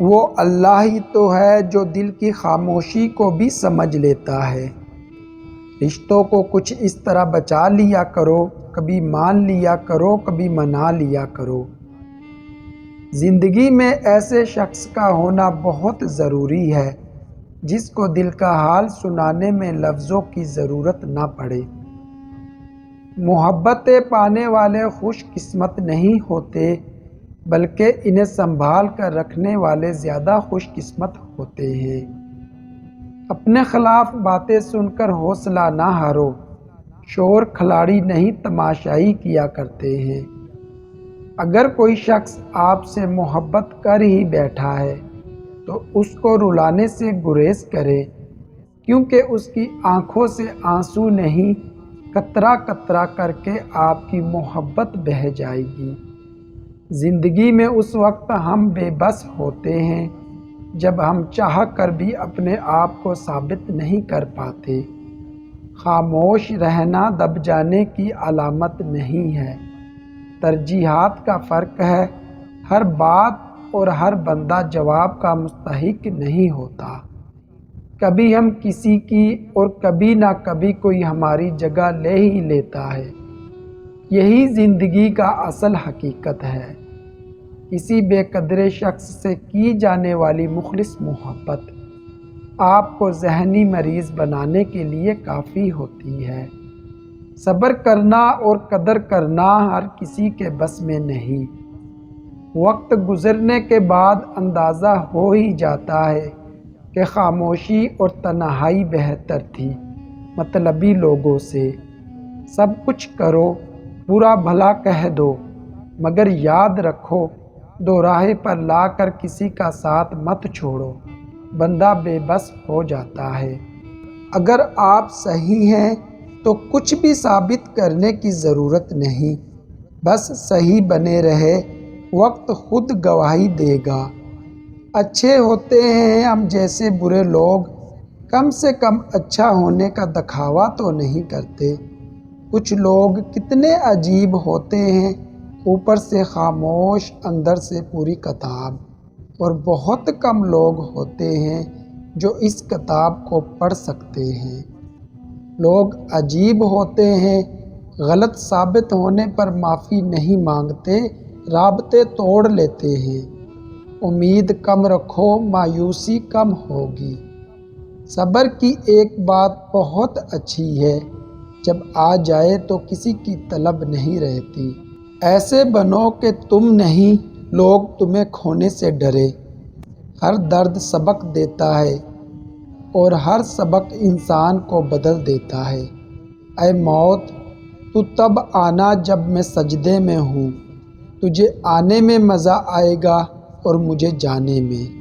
وہ اللہ ہی تو ہے جو دل کی خاموشی کو بھی سمجھ لیتا ہے۔ رشتوں کو کچھ اس طرح بچا لیا کرو، کبھی مان لیا کرو، کبھی منا لیا کرو۔ زندگی میں ایسے شخص کا ہونا بہت ضروری ہے جس کو دل کا حال سنانے میں لفظوں کی ضرورت نہ پڑے۔ محبتیں پانے والے خوش قسمت نہیں ہوتے، بلکہ انہیں سنبھال کر رکھنے والے زیادہ خوش قسمت ہوتے ہیں۔ اپنے خلاف باتیں سن کر حوصلہ نہ ہارو، شور کھلاڑی نہیں تماشائی کیا کرتے ہیں۔ اگر کوئی شخص آپ سے محبت کر ہی بیٹھا ہے تو اس کو رلانے سے گریز کرے، کیونکہ اس کی آنکھوں سے آنسو نہیں، قطرہ قطرہ کر کے آپ کی محبت بہہ جائے گی۔ زندگی میں اس وقت ہم بے بس ہوتے ہیں جب ہم چاہ کر بھی اپنے آپ کو ثابت نہیں کر پاتے۔ خاموش رہنا دب جانے کی علامت نہیں ہے، ترجیحات کا فرق ہے۔ ہر بات اور ہر بندہ جواب کا مستحق نہیں ہوتا۔ کبھی ہم کسی کی اور کبھی نہ کبھی کوئی ہماری جگہ لے ہی لیتا ہے۔ یہی زندگی کا اصل حقیقت ہے۔ کسی بے قدر شخص سے کی جانے والی مخلص محبت آپ کو ذہنی مریض بنانے کے لیے کافی ہوتی ہے۔ صبر کرنا اور قدر کرنا ہر کسی کے بس میں نہیں۔ وقت گزرنے کے بعد اندازہ ہو ہی جاتا ہے کہ خاموشی اور تنہائی بہتر تھی مطلبی لوگوں سے۔ سب کچھ کرو، برا بھلا کہہ دو، مگر یاد رکھو دو راہ پر لا کر کسی کا ساتھ مت چھوڑو، بندہ بے بس ہو جاتا ہے۔ اگر آپ صحیح ہیں تو کچھ بھی ثابت کرنے کی ضرورت نہیں، بس صحیح بنے رہے، وقت خود گواہی دے گا۔ اچھے ہوتے ہیں ہم جیسے برے لوگ، کم سے کم اچھا ہونے کا دکھاوا تو نہیں کرتے۔ کچھ لوگ کتنے عجیب ہوتے ہیں، اوپر سے خاموش، اندر سے پوری کتاب، اور بہت کم لوگ ہوتے ہیں جو اس کتاب کو پڑھ سکتے ہیں۔ لوگ عجیب ہوتے ہیں، غلط ثابت ہونے پر معافی نہیں مانگتے، رابطے توڑ لیتے ہیں۔ امید کم رکھو، مایوسی کم ہوگی۔ صبر کی ایک بات بہت اچھی ہے، جب آ جائے تو کسی کی طلب نہیں رہتی۔ ایسے بنو کہ تم نہیں، لوگ تمہیں کھونے سے ڈرے۔ ہر درد سبق دیتا ہے اور ہر سبق انسان کو بدل دیتا ہے۔ اے موت، تو تب آنا جب میں سجدے میں ہوں، تجھے آنے میں مزہ آئے گا اور مجھے جانے میں۔